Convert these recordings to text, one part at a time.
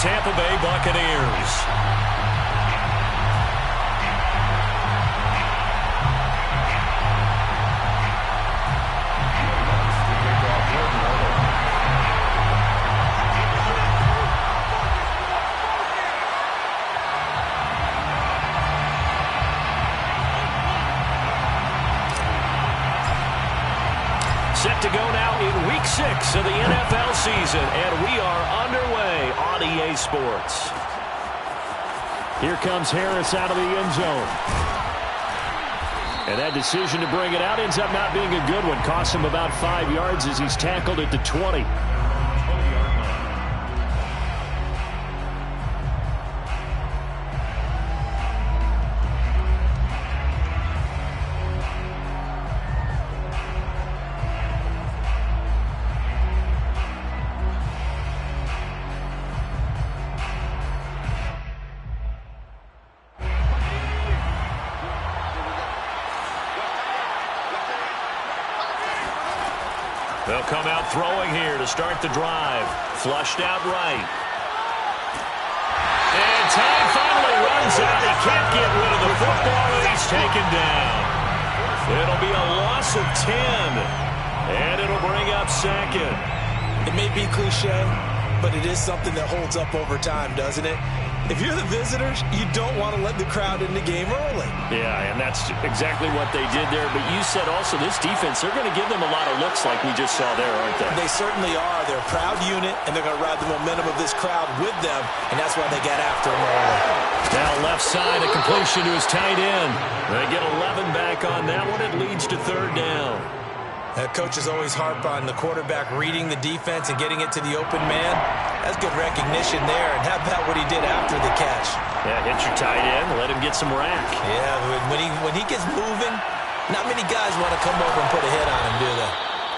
Tampa Bay Buccaneers. Set to go now in Week 6 of the NFL season, and we are underway on EA Sports. Here comes Harris out of the end zone. And that decision to bring it out ends up not being a good one. Costs him about 5 yards as he's tackled at the 20. They'll come out throwing here to start the drive. Flushed out right. And time finally runs out. He can't get rid of the football, and he's taken down. It'll be a loss of 10. And it'll bring up second. It may be cliche, but it is something that holds up over time, doesn't it? If you're the visitors, you don't want to let the crowd in the game early. Yeah, and that's exactly what they did there. But you said also this defense, they're going to give them a lot of looks like we just saw there, aren't they? They certainly are. They're a proud unit, and they're going to ride the momentum of this crowd with them, and that's why they get after them early. Now left side, a completion to his tight end. They get 11 back on that one. It leads to third down. Coaches always harp on the quarterback reading the defense and getting it to the open man. That's good recognition there. And how about what he did after the catch? Yeah, hit your tight end, let him get some rack. Yeah, when he gets moving, not many guys want to come over and put a hit on him, do they?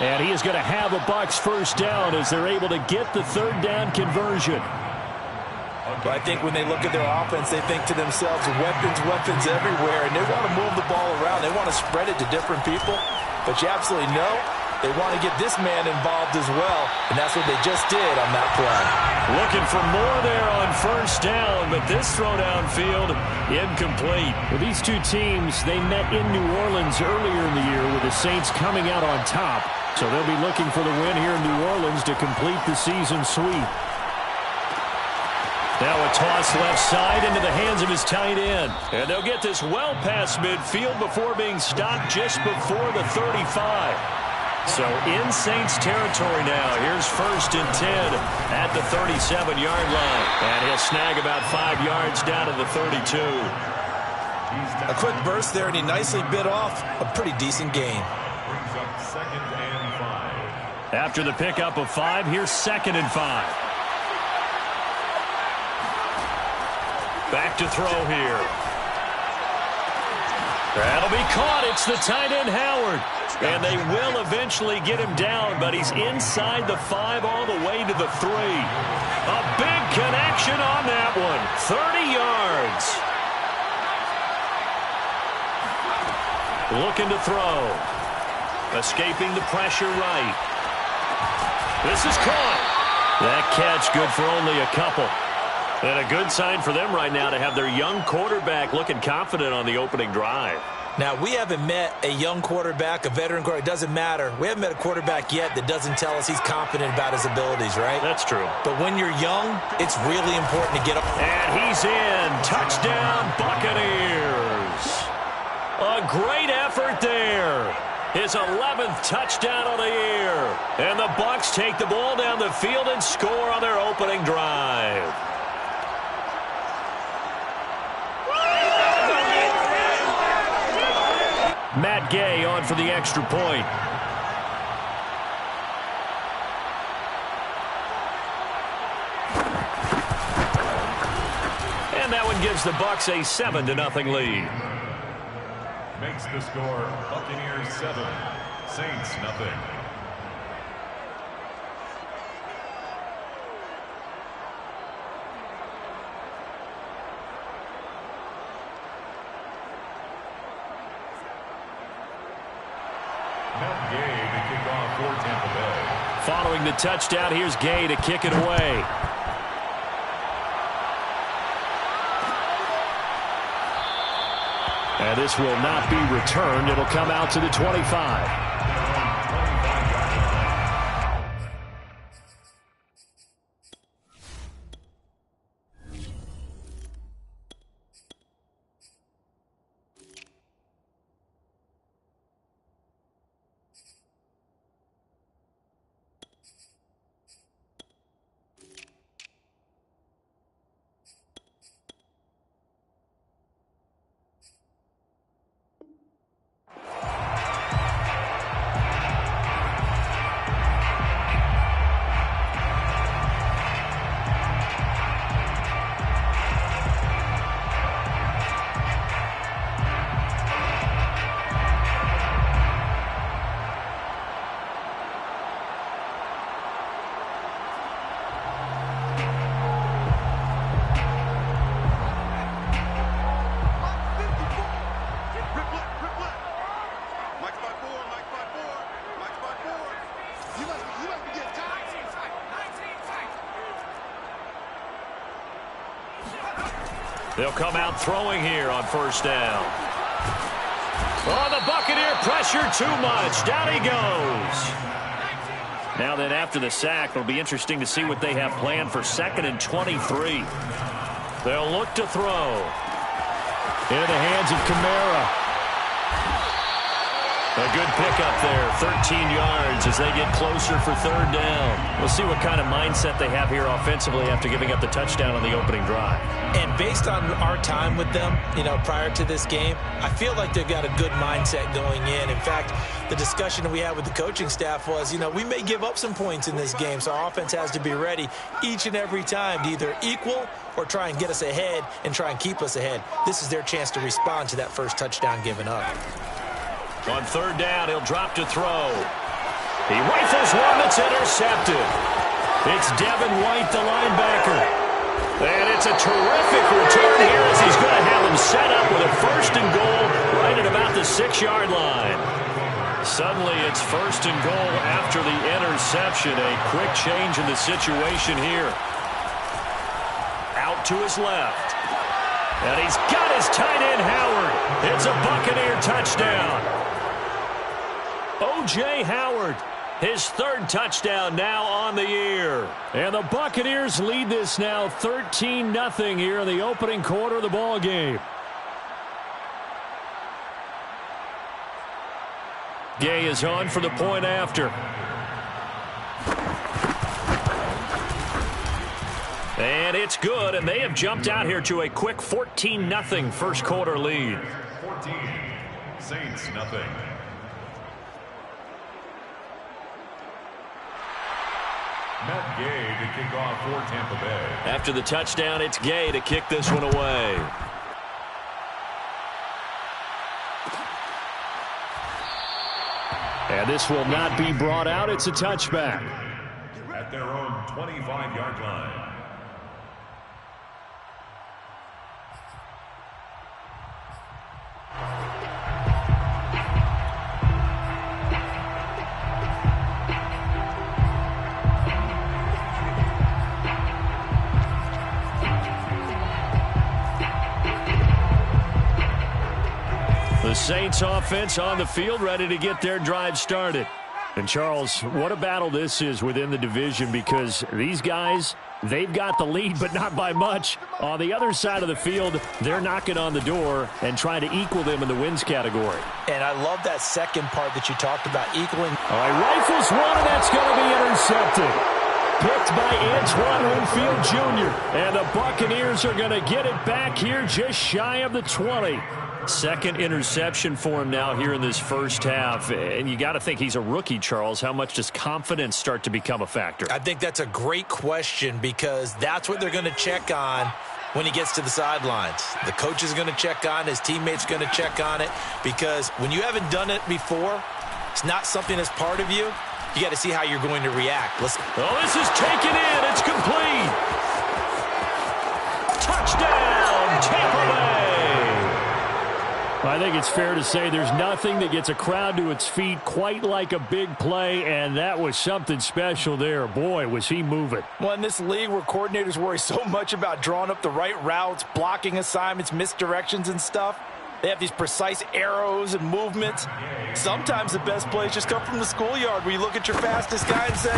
And he is going to have a Bucs first down as they're able to get the third down conversion. Well, I think when they look at their offense, they think to themselves, weapons everywhere, and they want to move the ball around. They want to spread it to different people. But you absolutely know they want to get this man involved as well, and that's what they just did on that play. Looking for more there on first down, but this throw downfield incomplete. Well, these two teams, they met in New Orleans earlier in the year with the Saints coming out on top. So they'll be looking for the win here in New Orleans to complete the season sweep. Now a toss left side into the hands of his tight end. And they'll get this well past midfield before being stopped just before the 35. So in Saints territory now. Here's 1st and 10 at the 37-yard line. And he'll snag about 5 yards down to the 32. A quick burst there, and he nicely bit off a pretty decent gain. Brings up 2nd and 5. After the pickup of 5, here's 2nd and 5. Back to throw here. That'll be caught. It's the tight end, Howard. And they will eventually get him down, but he's inside the 5 all the way to the 3. A big connection on that one. 30 yards. Looking to throw. Escaping the pressure right. This is caught. That catch good for only a couple. And a good sign for them right now to have their young quarterback looking confident on the opening drive. Now, we haven't met a young quarterback, a veteran quarterback. It doesn't matter. We haven't met a quarterback yet that doesn't tell us he's confident about his abilities, right? That's true. But when you're young, it's really important to get up. And he's in. Touchdown, Buccaneers. A great effort there. His 11th touchdown of the year. And the Bucs take the ball down the field and score on their opening drive. Matt Gay on for the extra point. And that one gives the Bucs a 7-0 lead. Makes the score Buccaneers 7, Saints nothing. Matt Gay to kick off for Tampa Bay. Following the touchdown, here's Gay to kick it away. And this will not be returned. It'll come out to the 25. They'll come out throwing here on first down. Oh, the Buccaneer pressure too much. Down he goes. Now then, after the sack, it'll be interesting to see what they have planned for 2nd and 23. They'll look to throw. Into the hands of Kamara. A good pickup there, 13 yards as they get closer for 3rd down. We'll see what kind of mindset they have here offensively after giving up the touchdown on the opening drive. And based on our time with them, prior to this game, I feel like they've got a good mindset going in. In fact, the discussion that we had with the coaching staff was, we may give up some points in this game, so our offense has to be ready each and every time to either equal or try and get us ahead and try and keep us ahead. This is their chance to respond to that first touchdown given up. On 3rd down, he'll drop to throw. He rifles one that's intercepted. It's Devin White, the linebacker. And it's a terrific return here as he's going to have him set up with a 1st and goal right at about the 6-yard line. Suddenly it's 1st and goal after the interception. A quick change in the situation here. Out to his left. And he's got his tight end, Howard. It's a Buccaneer touchdown. O.J. Howard, his 3rd touchdown now on the year. And the Buccaneers lead this now 13-0 here in the opening quarter of the ball game. Gay is on for the point after. And it's good, and they have jumped out here to a quick 14-0 first quarter lead. 14, Saints nothing. Matt Gay to kick off for Tampa Bay. After the touchdown, it's Gay to kick this one away. And this will not be brought out. It's a touchback. At their own 25-yard line. The Saints offense on the field, ready to get their drive started. And Charles, what a battle this is within the division, because these guys, they've got the lead, but not by much. On the other side of the field, they're knocking on the door and trying to equal them in the wins category. And I love that second part that you talked about, equaling. All right, rifles one, and that's going to be intercepted. Picked by Antoine Winfield Jr. And the Buccaneers are going to get it back here just shy of the 20. 2nd interception for him now here in this first half. And you got to think he's a rookie, Charles. How much does confidence start to become a factor? I think that's a great question, because that's what they're going to check on when he gets to the sidelines. The coach is going to check on, his teammates going to check on it, because when you haven't done it before, it's not something that's part of you. You got to see how you're going to react. Let's. Oh, this is taken in. It's complete. Touchdown, Tampa Bay. I think it's fair to say there's nothing that gets a crowd to its feet quite like a big play, and that was something special there. Boy, was he moving. Well, in this league where coordinators worry so much about drawing up the right routes, blocking assignments, misdirections and stuff, They have these precise arrows and movements. Sometimes the best plays just come from the schoolyard where you look at your fastest guy and say,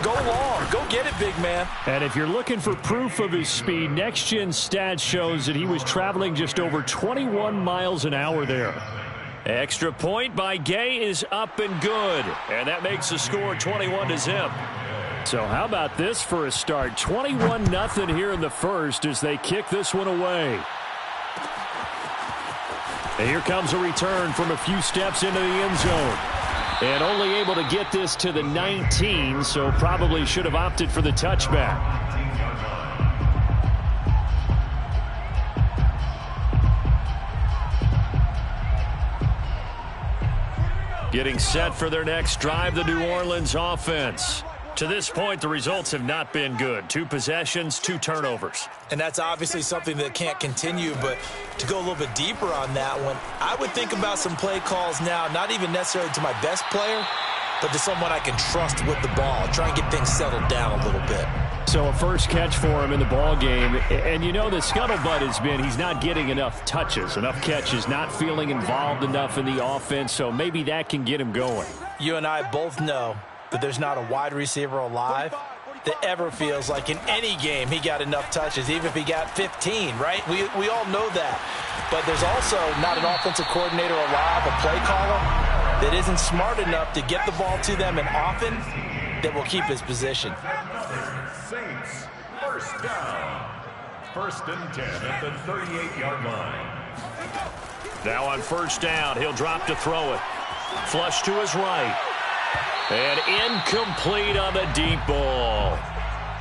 go long, go get it, big man. And if you're looking for proof of his speed, Next Gen Stats shows that he was traveling just over 21 miles an hour there. Extra point by Gay is up and good. And that makes the score 21-0. So how about this for a start? 21-0 here in the first as they kick this one away. And here comes a return from a few steps into the end zone. And only able to get this to the 19, so probably should have opted for the touchback. Getting set for their next drive, the New Orleans offense. To this point, the results have not been good. 2 possessions, 2 turnovers. And that's obviously something that can't continue, but to go a little bit deeper on that one, I would think about some play calls now, not even necessarily to my best player, but to someone I can trust with the ball. Try and get things settled down a little bit. So a first catch for him in the ball game. And you know the scuttlebutt has been he's not getting enough touches, enough catches, not feeling involved enough in the offense, so maybe that can get him going. You and I both know that there's not a wide receiver alive that ever feels like in any game he got enough touches, even if he got 15, right? We all know that. But there's also not an offensive coordinator alive, a play caller, that isn't smart enough to get the ball to them and often that will keep his position. Saints, first down. 1st and 10 at the 38-yard line. Now on first down, he'll drop to throw it. Flush to his right. And incomplete on the deep ball.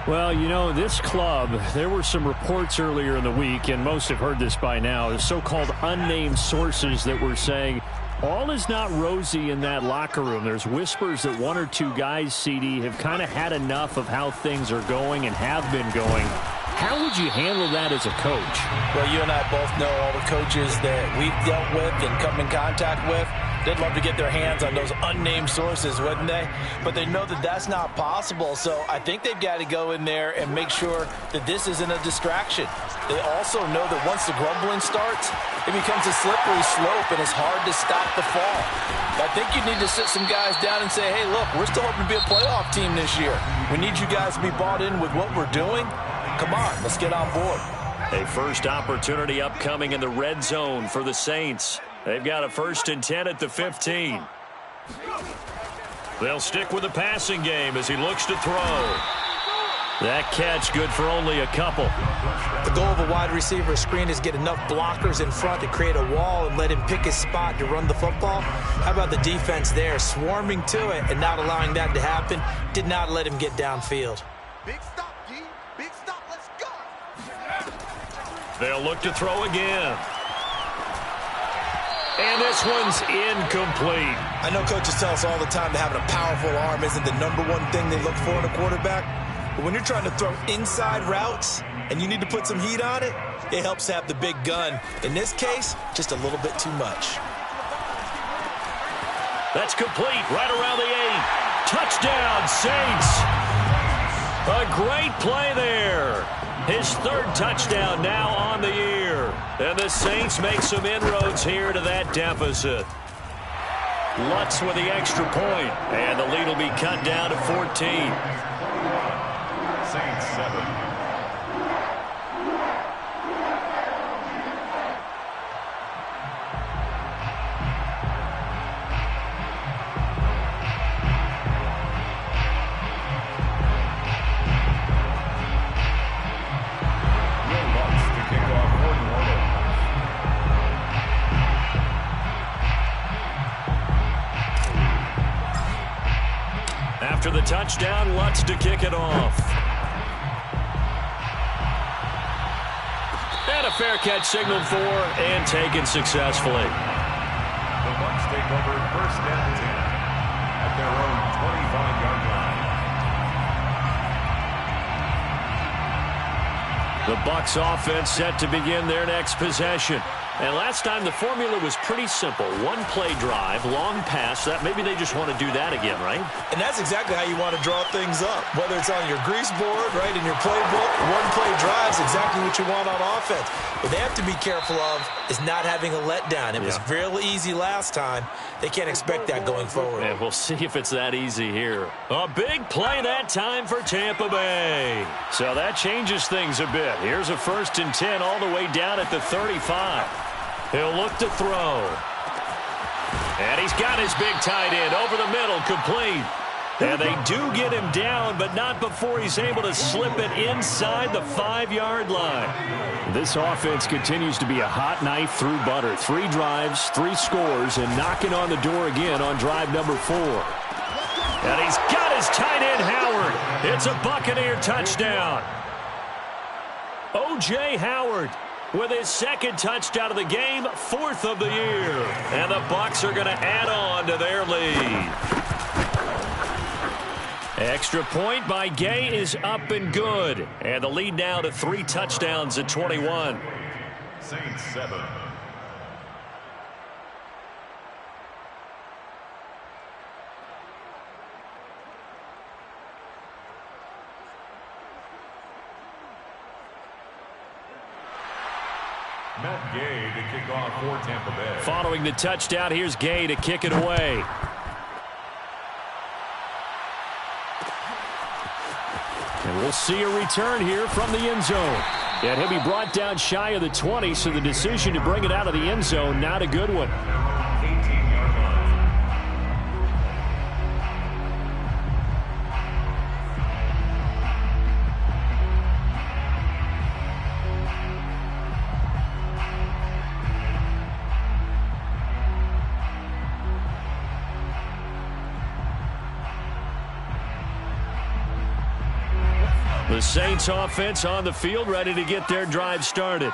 Well, you know, this club, there were some reports earlier in the week, and most have heard this by now, so-called unnamed sources that were saying all is not rosy in that locker room. There's whispers that 1 or 2 guys, CD, have kind of had enough of how things are going and have been going. How would you handle that as a coach? Well, you and I both know all the coaches that we've dealt with and come in contact with. They'd love to get their hands on those unnamed sources, wouldn't they? But they know that that's not possible, so I think they've got to go in there and make sure that this isn't a distraction. They also know that once the grumbling starts, it becomes a slippery slope and it's hard to stop the fall. I think you need to sit some guys down and say, hey, look, we're still hoping to be a playoff team this year. We need you guys to be bought in with what we're doing. Come on, let's get on board. A first opportunity upcoming in the red zone for the Saints. They've got a 1st and 10 at the 15. They'll stick with the passing game as he looks to throw. That catch good for only a couple. The goal of a wide receiver screen is get enough blockers in front to create a wall and let him pick his spot to run the football. How about the defense there, swarming to it and not allowing that to happen? Did not let him get downfield. Big stop, G. Big stop. Let's go. They'll look to throw again. And this one's incomplete. I know coaches tell us all the time that having a powerful arm isn't the #1 thing they look for in a quarterback. But when you're trying to throw inside routes and you need to put some heat on it, it helps to have the big gun. In this case, just a little bit too much. That's complete right around the 8. Touchdown, Saints. A great play there. His 3rd touchdown now on the year. And the Saints make some inroads here to that deficit. Lutz with the extra point. And the lead will be cut down to 14. Saints 7. After the touchdown, Lutz to kick it off. And a fair catch signaled for and taken successfully. The Bucs take over 1st and 10 at their own 25-yard line. The Bucs offense set to begin their next possession. And last time the formula was pretty simple. One play drive, long pass. That maybe they just want to do that again, right? And that's exactly how you want to draw things up. Whether it's on your grease board, right, in your playbook, one play drive is exactly what you want on offense. What they have to be careful of is not having a letdown. It was real easy last time. They can't expect that going forward. And we'll see if it's that easy here. A big play that time for Tampa Bay. So that changes things a bit. Here's a 1st and 10 all the way down at the 35. He'll look to throw. And he's got his big tight end over the middle, complete. And they do get him down, but not before he's able to slip it inside the 5-yard line. This offense continues to be a hot knife through butter. 3 drives, 3 scores, and knocking on the door again on drive number 4. And he's got his tight end, Howard. It's a Buccaneer touchdown. O.J. Howard with his 2nd touchdown of the game, 4th of the year. And the Bucs are going to add on to their lead. Extra point by Gay is up and good. And the lead now to 3 touchdowns at 21. Saints 7. Matt Gay to kick off for Tampa Bay. Following the touchdown, here's Gay to kick it away. And we'll see a return here from the end zone. And he'll be brought down shy of the 20, so the decision to bring it out of the end zone, not a good one. 18-yard line. The Saints offense on the field, ready to get their drive started.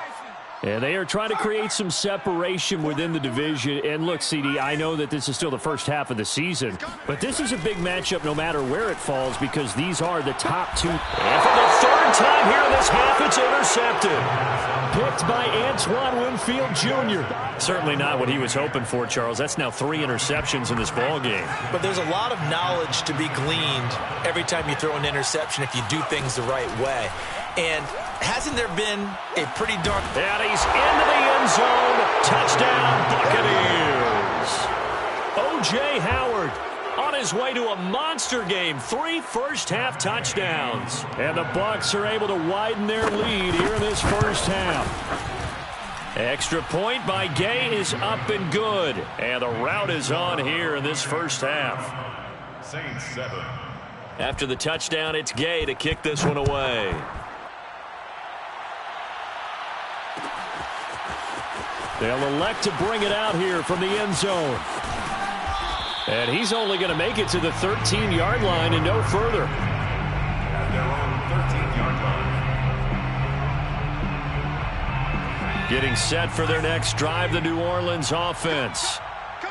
And they are trying to create some separation within the division. And look, CD, I know that this is still the first half of the season, but this is a big matchup no matter where it falls because these are the top 2. And for the 3rd time here in this half, it's intercepted. Picked by Antoine Winfield Jr. Certainly not what he was hoping for, Charles. That's now 3 interceptions in this ball game. But there's a lot of knowledge to be gleaned every time you throw an interception if you do things the right way. And hasn't there been a pretty dark... And he's into the end zone. Touchdown, Buccaneers. O.J. Howard on his way to a monster game. 3 first-half touchdowns. And the Bucs are able to widen their lead here in this first half. Extra point by Gay is up and good. And the route is on here in this first half. Saints 7. After the touchdown, it's Gay to kick this one away. They'll elect to bring it out here from the end zone. And he's only going to make it to the 13-yard line and no further. At their own 13-yard line. Getting set for their next drive, the New Orleans offense.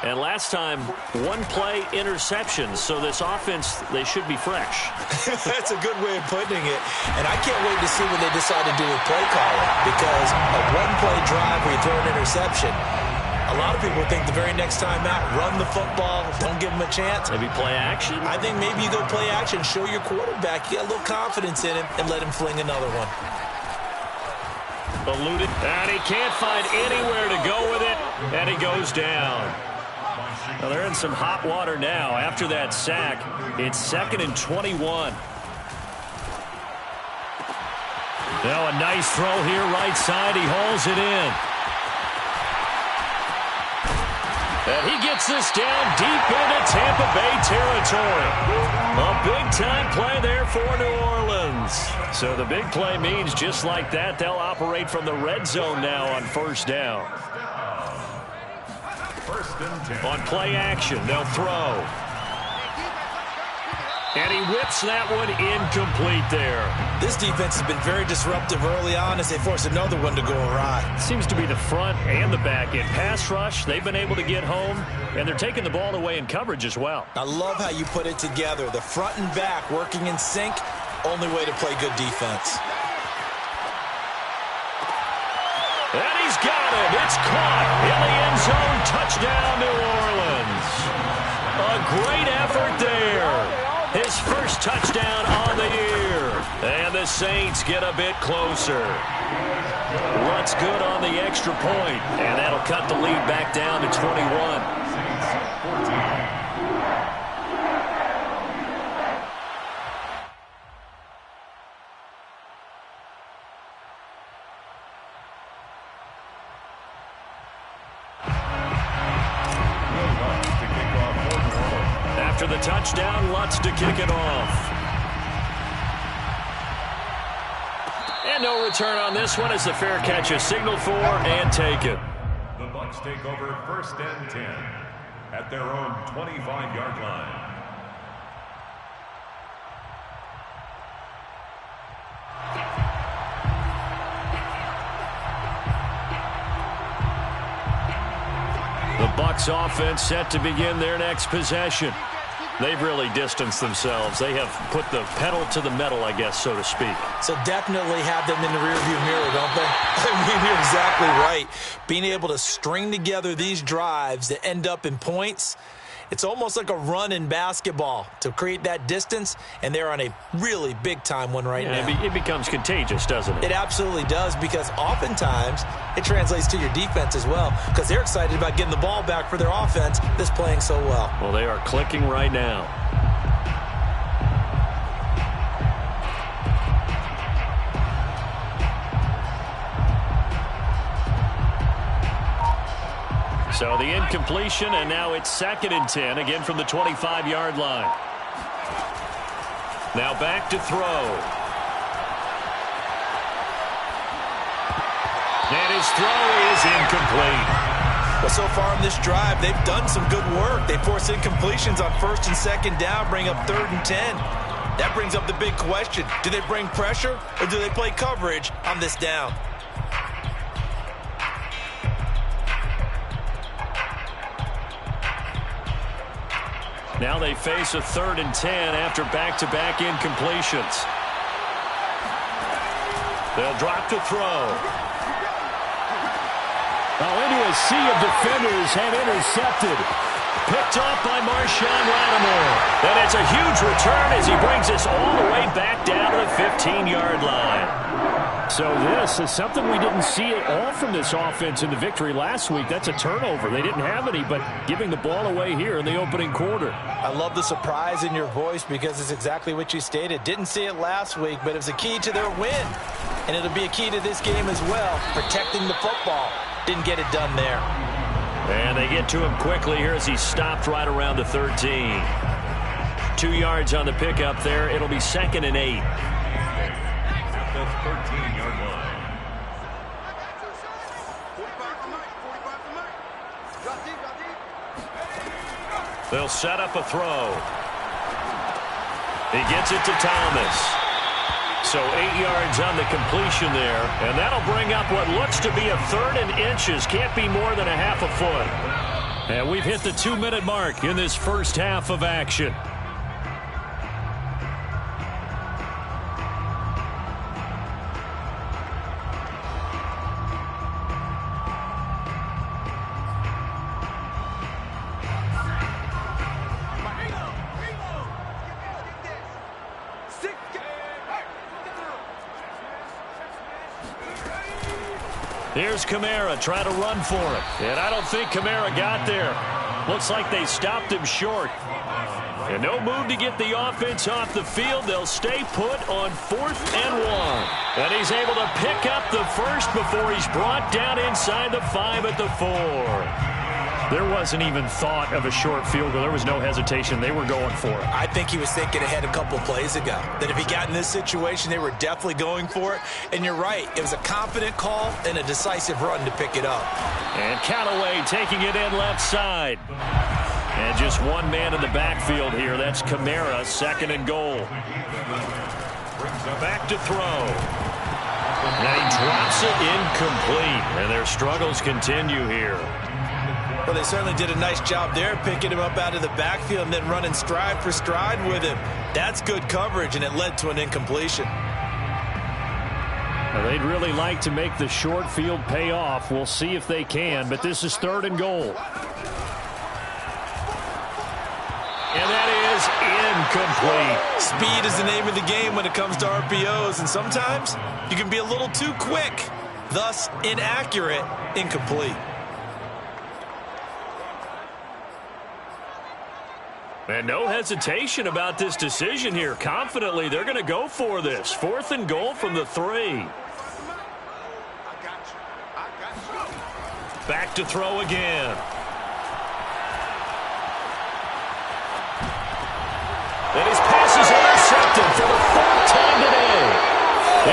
And last time, 1-play interceptions. So this offense, they should be fresh. That's a good way of putting it. And I can't wait to see what they decide to do with play calling. Because a 1-play drive where you throw an interception, a lot of people think the very next time out, run the football, don't give them a chance. Maybe play action? I think maybe you go play action, show your quarterback, you get a little confidence in him, and let him fling another one. Eluded, and he can't find anywhere to go with it, and he goes down. Well, they're in some hot water now. After that sack, it's 2nd and 21. Now a nice throw here, right side. He hauls it in. And he gets this down deep into Tampa Bay territory. A big-time play there for New Orleans. So the big play means just like that, they'll operate from the red zone now on 1st down. 1st and 10. On play action, they'll throw. And he whips that one incomplete there. This defense has been very disruptive early on as they force another one to go awry. Seems to be the front and the back end. Pass rush, they've been able to get home, and they're taking the ball away in coverage as well. I love how you put it together. The front and back working in sync, only way to play good defense. And he's got it. It's caught in the end zone. Touchdown, New Orleans. A great effort there. His first touchdown on the year. And the Saints get a bit closer. Runs good on the extra point, and that'll cut the lead back down to 21. After the touchdown, Lutz to kick it off. And no return on this one as the fair catch is signaled for and taken. The Bucs take over 1st and 10 at their own 25-yard line. The Bucs offense set to begin their next possession. They've really distanced themselves. They have put the pedal to the metal, I guess, so to speak. So definitely have them in the rearview mirror, don't they? I mean, you're exactly right. Being able to string together these drives that end up in points, it's almost like a run in basketball to create that distance, and they're on a really big-time one right now. It becomes contagious, doesn't it? It absolutely does, because oftentimes it translates to your defense as well, because they're excited about getting the ball back for their offense that's playing so well. Well, they are clicking right now. So the incompletion, and now it's 2nd and 10, again from the 25-yard line. Now back to throw. And his throw is incomplete. Well, so far in this drive, they've done some good work. They force incompletions on 1st and 2nd down, bring up 3rd and 10. That brings up the big question. Do they bring pressure, or do they play coverage on this down? Now they face a 3rd and 10 after back-to-back incompletions. They'll drop to throw. Oh, into a sea of defenders and intercepted. Picked off by Marshawn Lattimore. And it's a huge return as he brings us all the way back down to the 15-yard line. So this is something we didn't see at all from this offense in the victory last week. That's a turnover. They didn't have any, but giving the ball away here in the opening quarter. I love the surprise in your voice because it's exactly what you stated. Didn't see it last week, but it was a key to their win. And it'll be a key to this game as well, protecting the football. Didn't get it done there. And they get to him quickly here as he stopped right around the 13. 2 yards on the pickup there. It'll be 2nd and 8. At the 13-yard line. They'll set up a throw. He gets it to Thomas. So 8 yards on the completion there. And that'll bring up what looks to be a 3rd and inches. Can't be more than a half a foot. And we've hit the 2-minute mark in this first half of action. Here's Kamara trying to run for it. And I don't think Kamara got there. Looks like they stopped him short. And no move to get the offense off the field. They'll stay put on 4th and 1. And he's able to pick up the first before he's brought down inside the 5 at the 4. There wasn't even thought of a short field goal. There was no hesitation. They were going for it. I think he was thinking ahead a couple plays ago, that if he got in this situation, they were definitely going for it. And you're right. It was a confident call and a decisive run to pick it up. And Callaway taking it in left side. And just one man in the backfield here. That's Kamara, 2nd and goal. Back to throw. And he drops it incomplete. And their struggles continue here. Well, they certainly did a nice job there, picking him up out of the backfield and then running stride for stride with him. That's good coverage, and it led to an incompletion. Well, they'd really like to make the short field pay off. We'll see if they can, but this is 3rd and goal. And that is incomplete. Speed is the name of the game when it comes to RPOs, and sometimes you can be a little too quick, thus inaccurate, incomplete. And no hesitation about this decision here. Confidently, they're going to go for this. 4th and goal from the 3. Back to throw again. And his pass is intercepted for the 4th time today.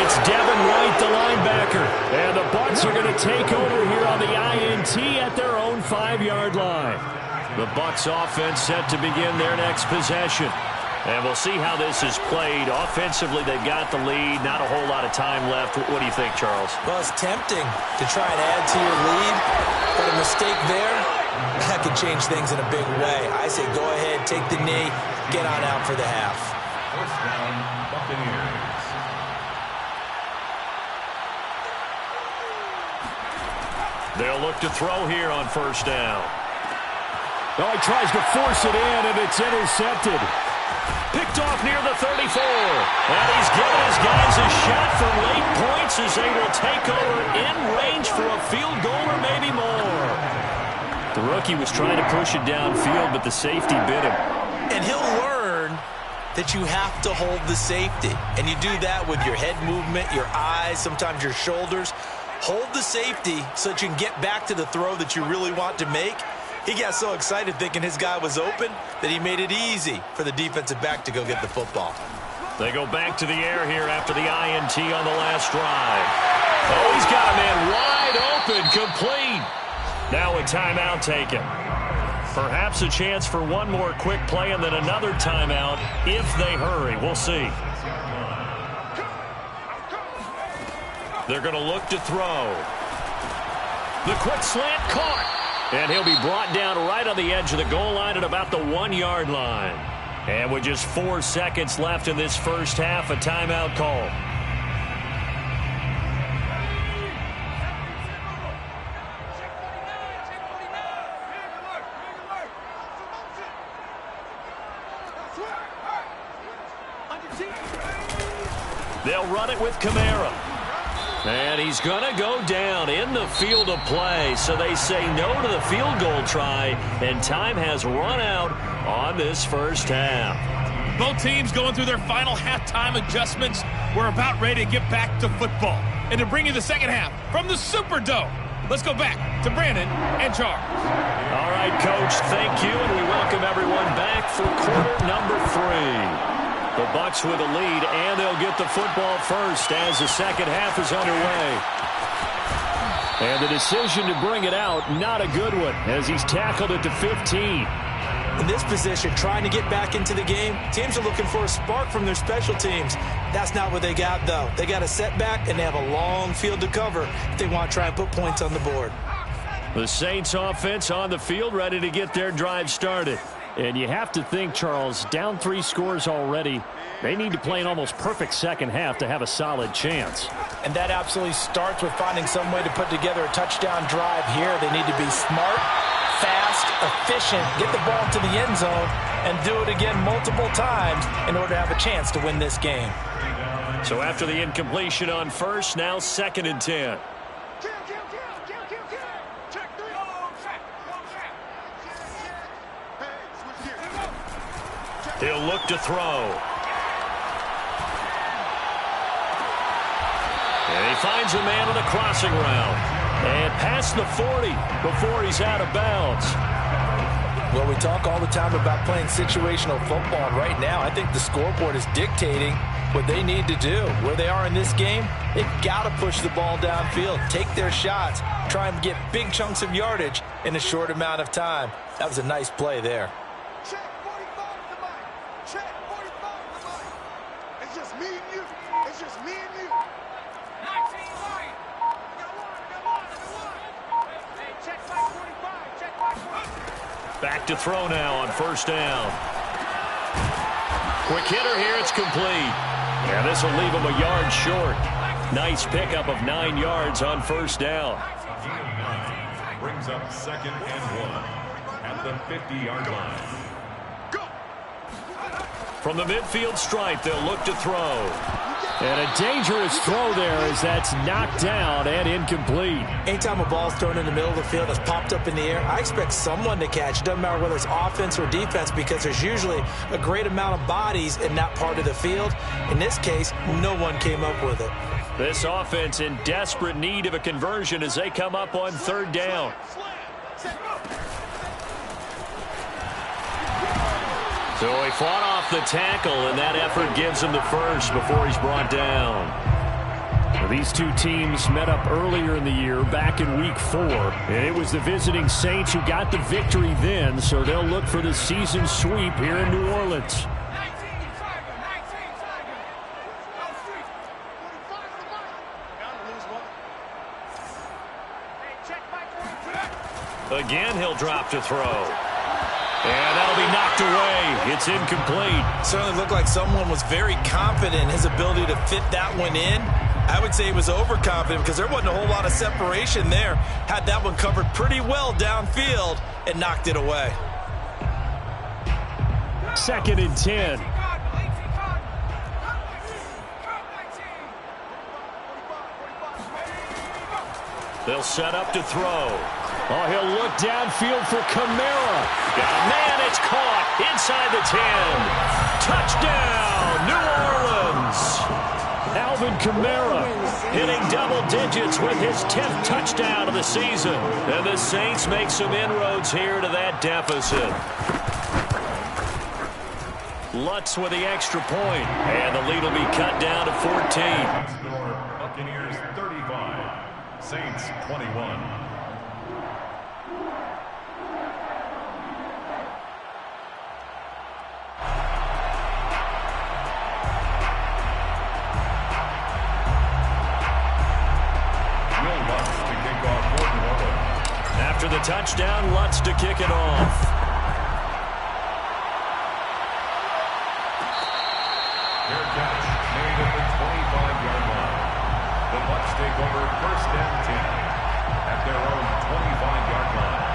It's Devin White, the linebacker. And the Bucs are going to take over here on the INT at their own 5-yard line. The Bucs offense set to begin their next possession. And we'll see how this is played. Offensively, they've got the lead. Not a whole lot of time left. What do you think, Charles? Well, it's tempting to try and add to your lead, but a mistake there, that could change things in a big way. I say go ahead, take the knee, get on out for the half. 1st down, Buccaneers. They'll look to throw here on 1st down. Oh, he tries to force it in, and it's intercepted. Picked off near the 34. And he's given his guys a shot for late points as they will take over in range for a field goal or maybe more. The rookie was trying to push it downfield, but the safety bit him. And he'll learn that you have to hold the safety. And you do that with your head movement, your eyes, sometimes your shoulders. Hold the safety so that you can get back to the throw that you really want to make. He got so excited thinking his guy was open that he made it easy for the defensive back to go get the football. They go back to the air here after the INT on the last drive. Oh, he's got a man wide open, complete. Now a timeout taken. Perhaps a chance for one more quick play and then another timeout if they hurry. We'll see. They're going to look to throw. The quick slant caught. And he'll be brought down right on the edge of the goal line at about the 1-yard line. And with just 4 seconds left in this first half, a timeout call. They'll run it with Kamara. And he's going to go down in the field of play. So they say no to the field goal try, and time has run out on this first half. Both teams going through their final halftime adjustments. We're about ready to get back to football. And to bring you the second half from the Superdome, let's go back to Brandon and Charles. All right, Coach, thank you, and we welcome everyone back for quarter number 3. The Bucs with a lead, and they'll get the football first as the second half is underway. And the decision to bring it out, not a good one, as he's tackled it to 15. In this position, trying to get back into the game, teams are looking for a spark from their special teams. That's not what they got, though. They got a setback, and they have a long field to cover if they want to try and put points on the board. The Saints offense on the field, ready to get their drive started. And you have to think, Charles, down 3 scores already. They need to play an almost perfect second half to have a solid chance. And that absolutely starts with finding some way to put together a touchdown drive here. They need to be smart, fast, efficient, get the ball to the end zone, and do it again multiple times in order to have a chance to win this game. So after the incompletion on first, now 2nd and 10. He'll look to throw. And he finds a man on the crossing route. And past the 40 before he's out of bounds. Well, we talk all the time about playing situational football. And right now, I think the scoreboard is dictating what they need to do. Where they are in this game, they've got to push the ball downfield, take their shots, try and get big chunks of yardage in a short amount of time. That was a nice play there. Back to throw now on first down. Quick hitter here, it's complete. And this will leave him a yard short. Nice pickup of 9 yards on first down. Brings up 2nd and 1 at the 50-yard line. From the midfield stripe, they'll look to throw. And a dangerous throw there as that's knocked down and incomplete. Anytime a ball's thrown in the middle of the field that's popped up in the air, I expect someone to catch. Doesn't matter whether it's offense or defense, because there's usually a great amount of bodies in that part of the field. In this case, no one came up with it. This offense in desperate need of a conversion as they come up on 3rd down. So he fought off the tackle, and that effort gives him the first before he's brought down. Well, these two teams met up earlier in the year, back in Week 4. And it was the visiting Saints who got the victory then, so they'll look for the season sweep here in New Orleans. Again, he'll drop to throw. And that'll be knocked away. It's incomplete. Certainly looked like someone was very confident in his ability to fit that one in. I would say he was overconfident because there wasn't a whole lot of separation there. Had that one covered pretty well downfield and knocked it away. 2nd and 10. They'll set up to throw. Oh, he'll look downfield for Kamara. Got a man, it's caught inside the 10. Touchdown, New Orleans. Alvin Kamara hitting double digits with his 10th touchdown of the season. And the Saints make some inroads here to that deficit. Lutz with the extra point. And the lead will be cut down to 14. Buccaneers 35, Saints 21. After the touchdown, Lutz to kick it off. Fair catch made at the 25-yard line. The Bucs take over 1st and 10 at their own 25-yard line.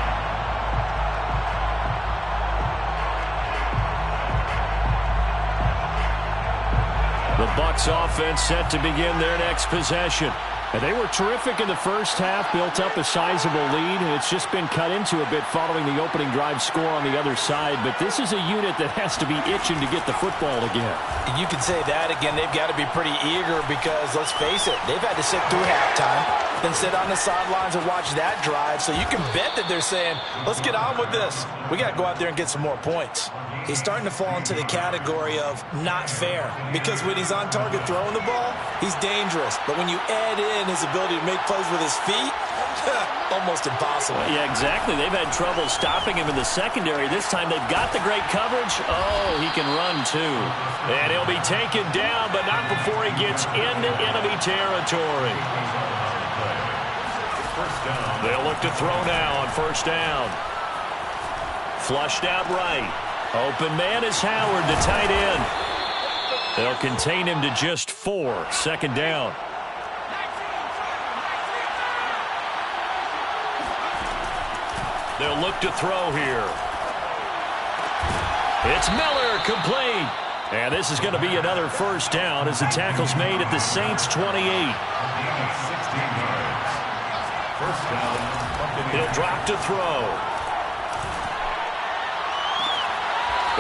The Bucs offense set to begin their next possession. And they were terrific in the first half, built up a sizable lead, and it's just been cut into a bit following the opening drive score on the other side. But this is a unit that has to be itching to get the football again. You can say that again. They've got to be pretty eager because, let's face it, they've had to sit through halftime, then sit on the sidelines and watch that drive. So you can bet that they're saying, let's get on with this. We got to go out there and get some more points. He's starting to fall into the category of not fair because when he's on target throwing the ball, he's dangerous. But when you add in his ability to make plays with his feet, almost impossible. Yeah, exactly. They've had trouble stopping him in the secondary. This time they've got the great coverage. Oh, he can run too. And he'll be taken down, but not before he gets into enemy territory. They'll look to throw now on 1st down. Flushed out right. Open man is Howard, the tight end. They'll contain him to just 4. 2nd down. They'll look to throw here. It's Miller, complete. And this is going to be another 1st down as the tackle's made at the Saints' 28. 16 yards. 1st down. He'll drop to throw.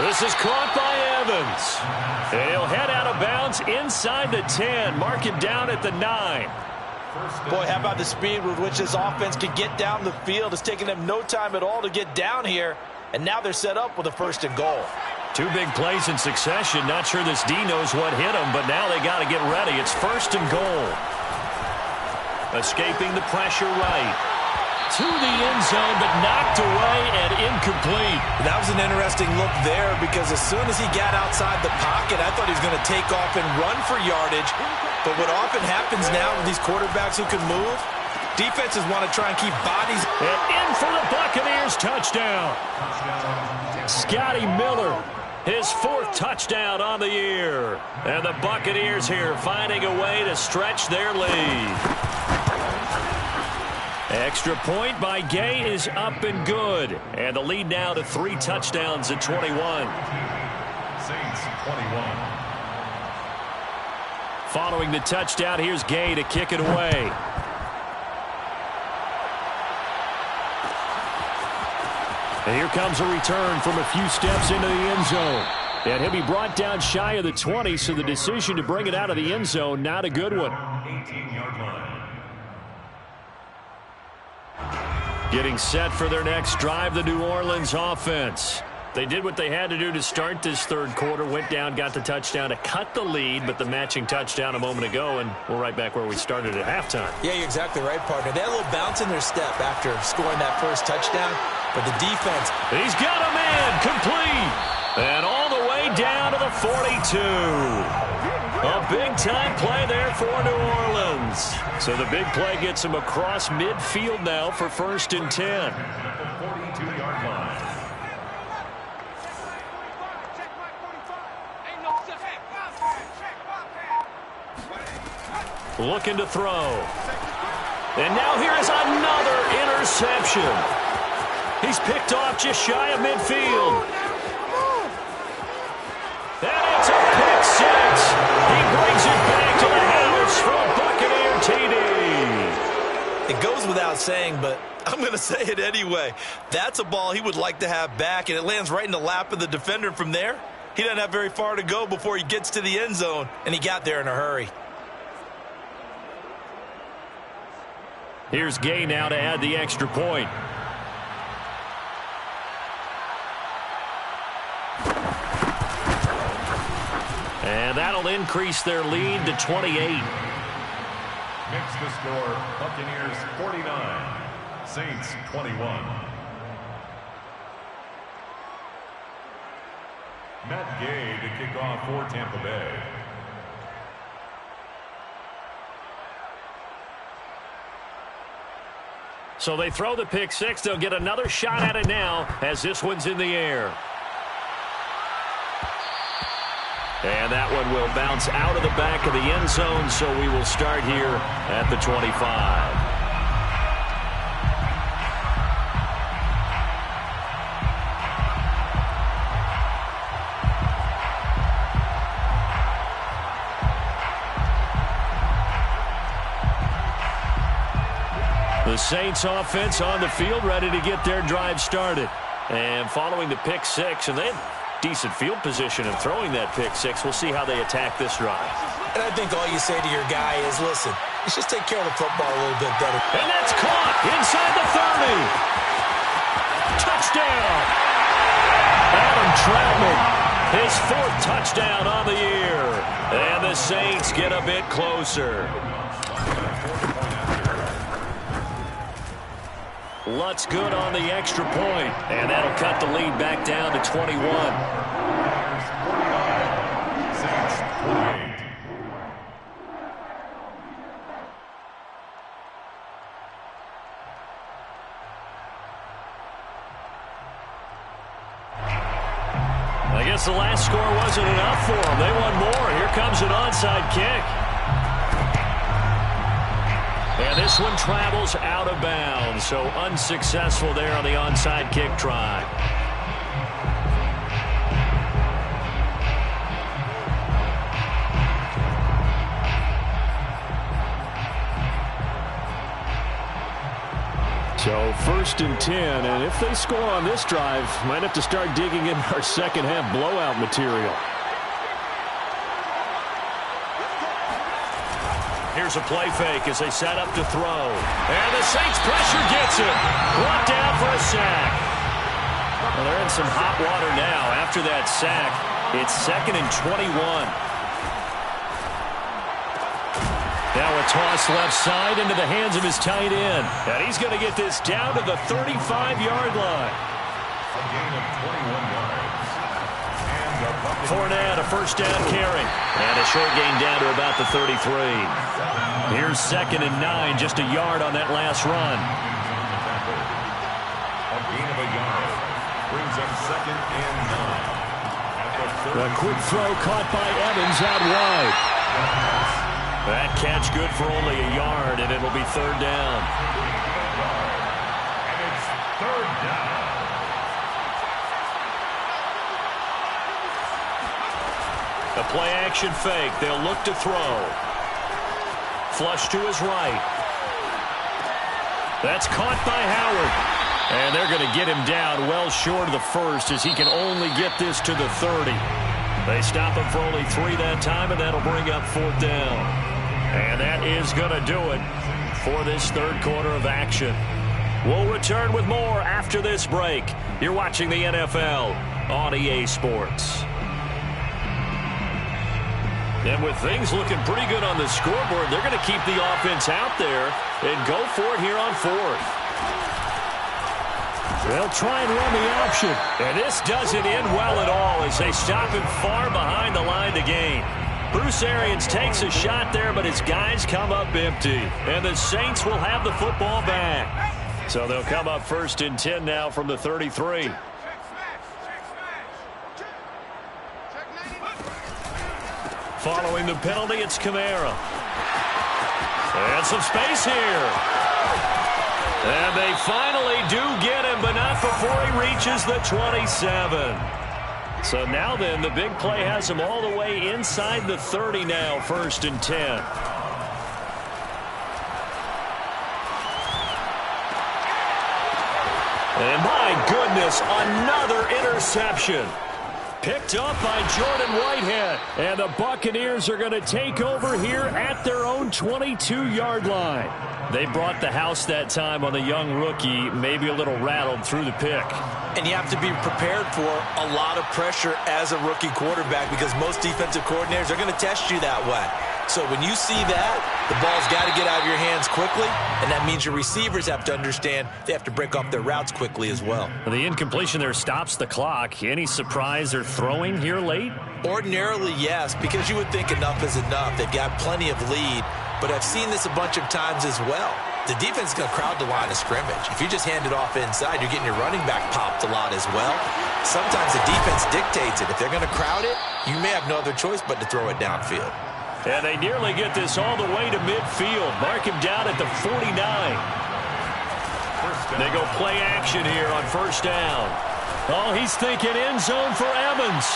This is caught by Evans. And he'll head out of bounds inside the 10. Mark him down at the 9. Boy, how about the speed with which this offense can get down the field? It's taking them no time at all to get down here. And now they're set up with a 1st and goal. 2 big plays in succession. Not sure this D knows what hit him, but now they got to get ready. It's 1st and goal. Escaping the pressure right. To the end zone, but knocked away and incomplete. That was an interesting look there because as soon as he got outside the pocket, I thought he was going to take off and run for yardage. But what often happens now with these quarterbacks who can move, defenses want to try and keep bodies. And in for the Buccaneers touchdown. Scotty Miller His fourth touchdown on the year. And the Buccaneers here finding a way to stretch their lead. Extra point by Gay is up and good. And the lead now to 3 touchdowns at 21. Saints 21. Following the touchdown, here's Gay to kick it away. And here comes a return from a few steps into the end zone. And he'll be brought down shy of the 20, so the decision to bring it out of the end zone, not a good one. 18-yard line. Getting set for their next drive, the New Orleans offense. They did what they had to do to start this third quarter, went down, got the touchdown to cut the lead, but the matching touchdown a moment ago, and we're right back where we started at halftime. Yeah, you're exactly right, partner. They had a little bounce in their step after scoring that first touchdown, but the defense... He's got a man, complete, and all the way down to the 42. A big-time play there for New Orleans. So the big play gets him across midfield now for 1st and 10. At the 42-yard line. Looking to throw. And now here is another interception. He's picked off just shy of midfield. And it's a pick six. He brings it back to the house for a Buccaneer TD. It goes without saying, but I'm going to say it anyway. That's a ball he would like to have back, and it lands right in the lap of the defender from there. He doesn't have very far to go before he gets to the end zone, and he got there in a hurry. Here's Gay now to add the extra point. And that'll increase their lead to 28. Makes the score Buccaneers 49, Saints 21. Matt Gay to kick off for Tampa Bay. So they throw the pick six. They'll get another shot at it now as this one's in the air. And that one will bounce out of the back of the end zone, so we will start here at the 25. The Saints offense on the field, ready to get their drive started. And following the pick six, and they have decent field position in throwing that pick six. We'll see how they attack this drive. And I think all you say to your guy is, listen, let's just take care of the football a little bit better. And that's caught inside the 30. Touchdown. Adam Troutman, his 4th touchdown on the year. And the Saints get a bit closer. Lutz good on the extra point, and that'll cut the lead back down to 21. Saints 28. I guess the last score wasn't enough for them. They want more. Here comes an onside kick. And this one travels out of bounds, so unsuccessful there on the onside kick try. So 1st and 10, and if they score on this drive, might have to start digging in our second half blowout material. Here's a play fake as they set up to throw. And the Saints pressure gets him. Brought down for a sack. Well, they're in some hot water now. After that sack, it's 2nd and 21. Now a toss left side into the hands of his tight end. And he's going to get this down to the 35-yard line. A gain of 21 yards. And the Buccaneers. Fournette, a 1st down carry. And a short gain down to about the 33. Here's 2nd and 9, just a yard on that last run. A gain of a yard brings up 2nd and 9. A quick throw caught by Evans out wide. That catch good for only a yard, and it'll be third down. And it's third down. A play-action fake. They'll look to throw. Flush to his right. That's caught by Howard. And they're going to get him down well short of the first as he can only get this to the 30. They stop him for only 3 that time, and that'll bring up fourth down. And that is going to do it for this third quarter of action. We'll return with more after this break. You're watching the NFL on EA Sports. And with things looking pretty good on the scoreboard, they're going to keep the offense out there and go for it here on fourth. They'll try and run the option. And this doesn't end well at all as they stop him far behind the line to gain. Bruce Arians takes a shot there, but his guys come up empty. And the Saints will have the football back. So they'll come up first and 10 now from the 33. Following the penalty, it's Kamara. And some space here. And they finally do get him, but not before he reaches the 27. So now then, the big play has him all the way inside the 30 now, first and 10. And my goodness, another interception. Picked up by Jordan Whitehead. And the Buccaneers are going to take over here at their own 22-yard line. They brought the house that time on the young rookie, maybe a little rattled through the pick. And you have to be prepared for a lot of pressure as a rookie quarterback because most defensive coordinators are going to test you that way. So when you see that, the ball's got to get out of your hands quickly, and that means your receivers have to understand they have to break off their routes quickly as well. The incompletion there stops the clock. Any surprise they're throwing here late? Ordinarily, yes, because you would think enough is enough. They've got plenty of lead, but I've seen this a bunch of times as well. The defense is going to crowd the line of scrimmage. If you just hand it off inside, you're getting your running back popped a lot as well. Sometimes the defense dictates it. If they're going to crowd it, you may have no other choice but to throw it downfield. And they nearly get this all the way to midfield. Mark him down at the 49. They go play action here on first down. Oh, he's thinking end zone for Evans.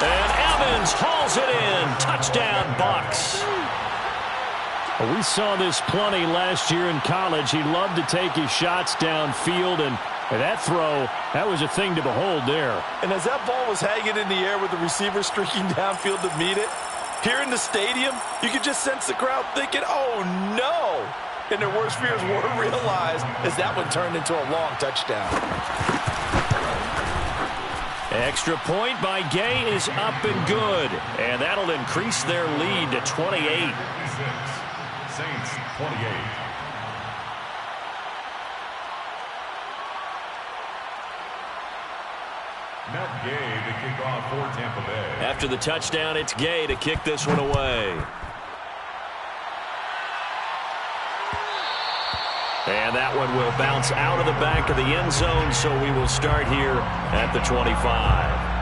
And Evans hauls it in. Touchdown, Bucs. Well, we saw this plenty last year in college. He loved to take his shots downfield, and that throw, that was a thing to behold there. And as that ball was hanging in the air with the receiver streaking downfield to meet it, here in the stadium, you could just sense the crowd thinking, oh, no. And their worst fears were realized as that one turned into a long touchdown. Extra point by Gay is up and good. And that'll increase their lead to 28. Saints 28. Matt Gay to kick off for Tampa Bay. After the touchdown, it's Gay to kick this one away. And that one will bounce out of the back of the end zone, so we will start here at the 25.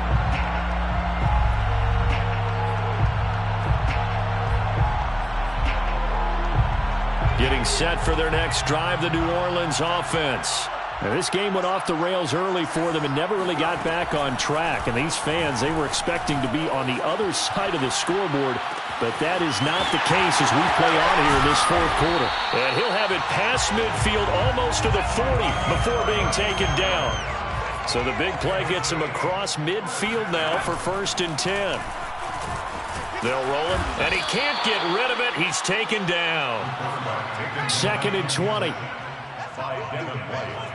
Getting set for their next drive, the New Orleans offense. Now, this game went off the rails early for them and never really got back on track. And these fans, they were expecting to be on the other side of the scoreboard, but that is not the case as we play on here in this fourth quarter. And he'll have it past midfield almost to the 40 before being taken down. So the big play gets him across midfield now for first and 10. They'll roll him, and he can't get rid of it. He's taken down. Second and 20. By Devin White.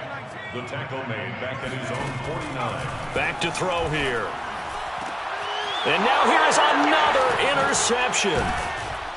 The tackle made back at his own 49. Back to throw here. And now here is another interception.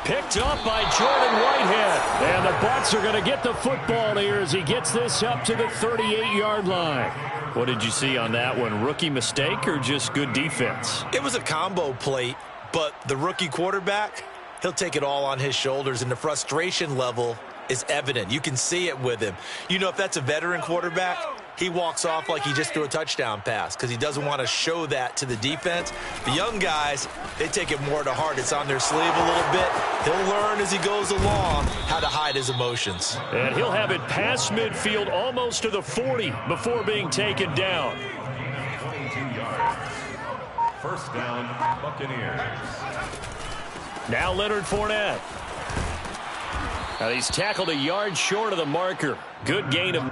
Picked up by Jordan Whitehead. And the Bucs are going to get the football here as he gets this up to the 38-yard line. What did you see on that one? Rookie mistake or just good defense? It was a combo plate, but the rookie quarterback, he'll take it all on his shoulders, and the frustration level is evident. You can see it with him. You know, if that's a veteran quarterback, he walks off like he just threw a touchdown pass because he doesn't want to show that to the defense. The young guys, they take it more to heart. It's on their sleeve a little bit. He'll learn as he goes along how to hide his emotions. And he'll have it past midfield almost to the 40 before being taken down. 22 yards. First down, Buccaneers. Now Leonard Fournette. Now he's tackled a yard short of the marker. Good gain of